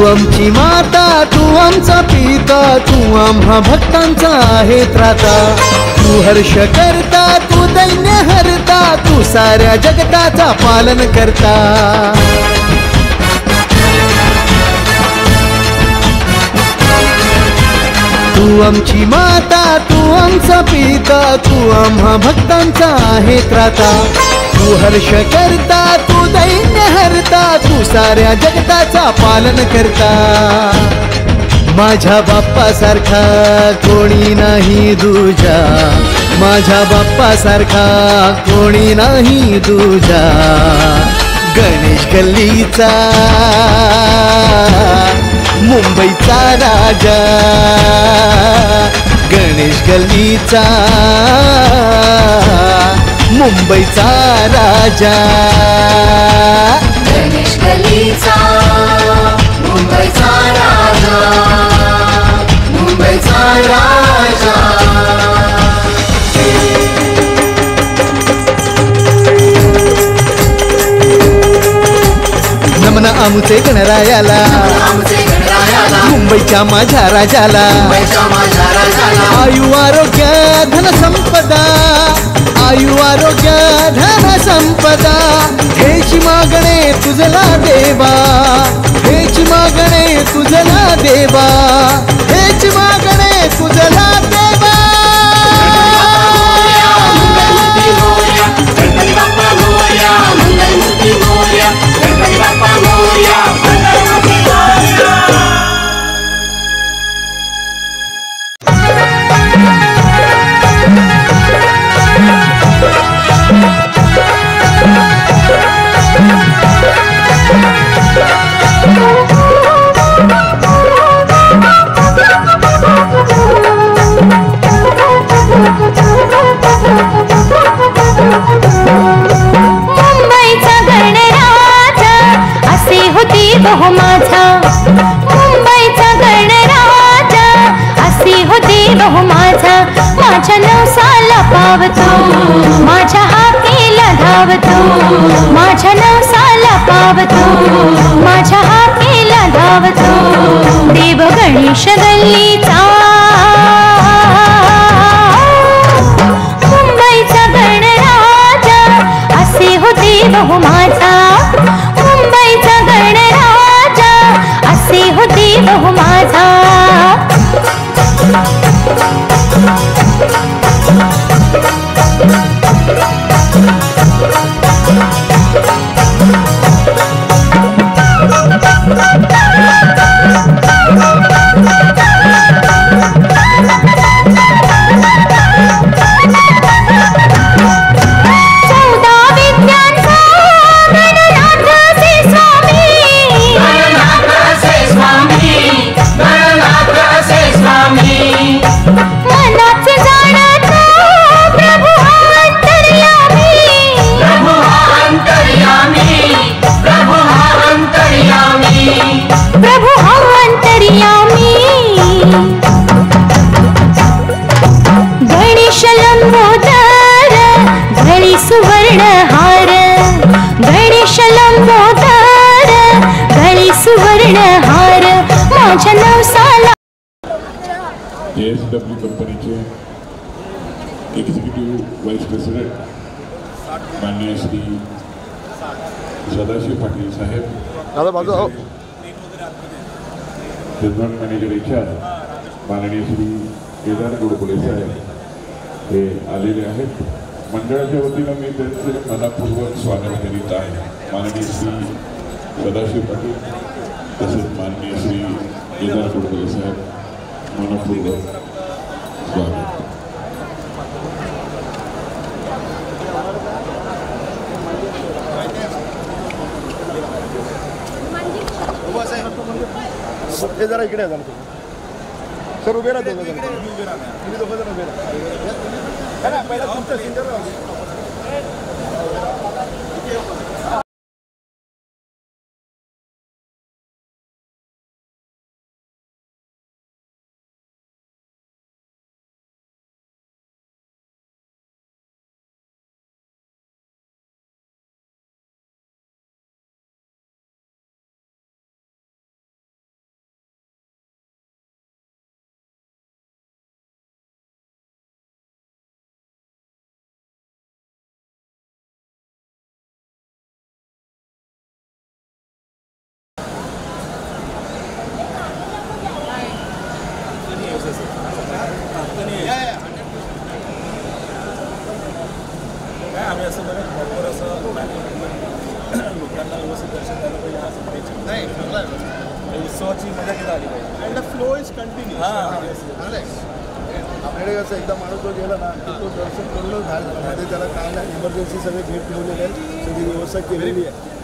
आमची माता, तू आमचा पिता, तू आम्हा भक्तांचा आहे त्राता। तू हर्ष करता, तू दैन्य हरता, तू साऱ्या जगताचा पालन करता। तू आमची माता, तू आमचा पिता, तू आम्हा भक्तांचा आहे त्राता। तू हर्ष करता, तू दैन्य हरता, तू साऱ्या जगताचा पालन करता। माझ्या बाप्पासारखा कोणी नाही दूजा, माझ्या बाप्पासारखा कोणी नाही दूजा। गणेश गल्लीचा मुंबईचा राजा, गणेश गल्लीचा मुंबईचा राजा। गणेश गल्लीचा मुंबईचा राजा, मुंबईचा राजा। नमन आमुचे गणरायाला, मुंबईच्या माझ्या राजाला। आयु आरोग्य धन संपदा, आयु आरोग्य धन संपदा। हेची मागणे तुझला देवा, हेची मागणे तुझला देवा, हेची मागणे तुझला देवा। मुंबईचा गणराजा असे होते बहु माझा, मुंबईचा गणराजा असे होते बहु माझा। माझ्या नवसाला पावतो, माझ्या हाकेला धावतो, माझ्या नवसाला पावतो, माझ्या हाकेला धावतो। देव गणेश गल्लीचा मुंबईचा गणराजा असे होते बहु माझा, मुंबईचा गणराजा असे होते बहु माझा। प्रभु हम अंतर्यामी, गणेश लंबोदर गळी सुवर्ण हार, गणेश लंबोदर गळी सुवर्ण हार। माझ्या नवसाला JSW कंपनीचे एक्झिक्युटिव्ह व्हाईस प्रेसिडेंट माननीय श्री सदाशिव पाटील साहेब, जनरल मॅनेजर इंचार्ज माननीय श्री केदार गोडबोले साहेब हे आलेले आहेत। मंडळाच्या वतीनं मी त्यांचे मनपूर्वक स्वागत करीत आहे। माननीय श्री सदाशिव पाटील तसेच माननीय श्री केदार गोडबोले साहेब मनपूर्वक स्वागत। हे जरा इकडे जा सर, उभे राहा दोघं जण, तुम्ही दोघं जण उभे राहा। पहिला तुमचं singer and the flow is continue. आपल्याकडे कसं एकदा माणूस जो गेला ना की तो दर्शन करूनच बाहेर मध्ये त्याला काय ना इमर्जन्सी सगळे गेट ठेवलेले आहेत, सगळी व्यवस्था केलेली आहे.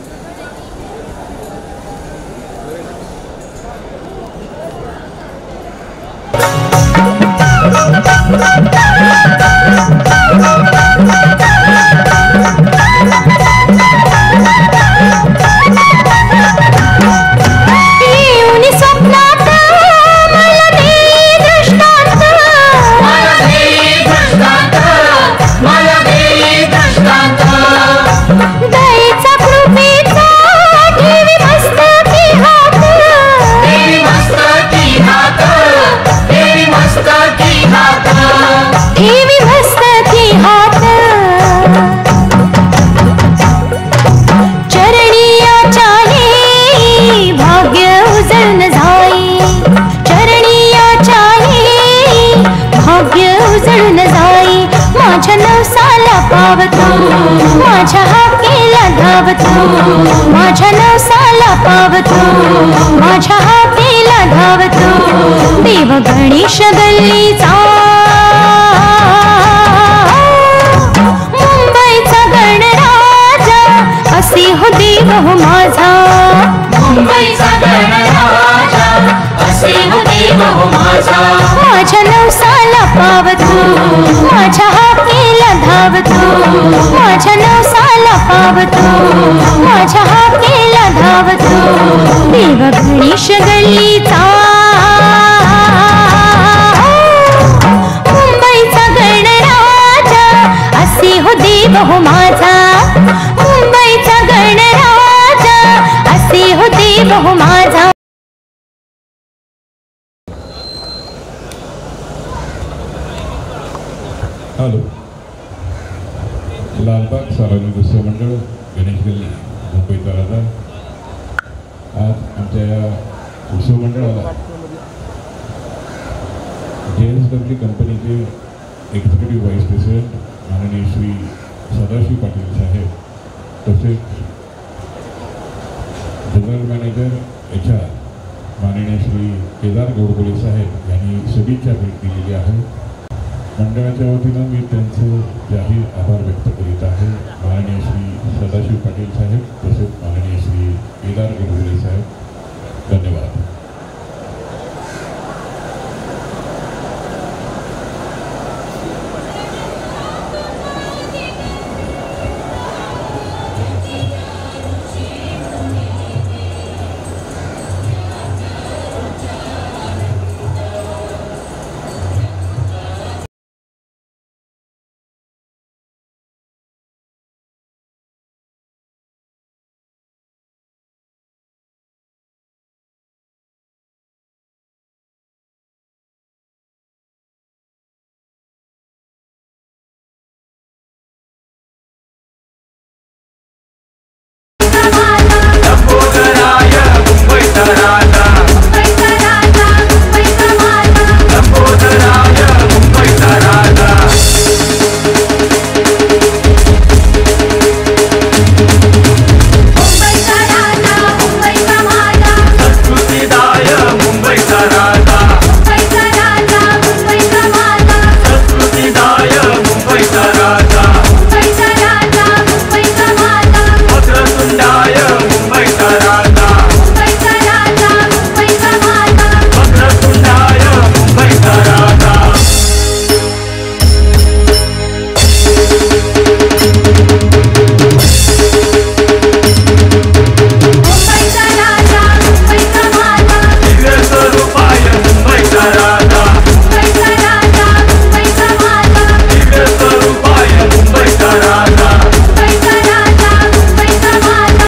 माझ्या हाकेला धावतो, माझ्या नवसाला पावतो, माझ्या हाकेला धावतो. देव गणेश गल्लीचा, मुंबईचा गणराजा, असे हो देव हो माझा. मुंबईचा गणराजा, असे हो देव हो माझा. माझ्या नवसाला पावतो, माझ्या हाकेला धावतो, माझ्या नवसाला पावतो, माझ्या हाकेला धावतो. देव गणेश गल्लीचा, मुंबईचा गणराजा, असे हो देव हो माझा. मुंबईचा गणराजा, असे हो देव हो माझा. हॅलो. लालबाग सार्वजनिक उत्सव मंडळ गणेश गल्ली मुंबईचा राजा. आज आमच्या या उत्सव मंडळाला JSW कंपनीचे एक्झिक्युटिव्ह व्हाईस प्रेसिडेंट माननीय श्री सदाशिव पाटील साहेब, तसेच जनरल मॅनेजर HR माननीय श्री केदार गोडबोले साहेब यांनी सदिच्छा भेट दिलेली आहे. मंडळाच्या वतीनं मी त्यांचं जाहीर आभार व्यक्त करीत आहे. माननीय श्री सदाशिव पाटील साहेब तसेच माननीय श्री केदार गोडबोले साहेब, धन्यवाद.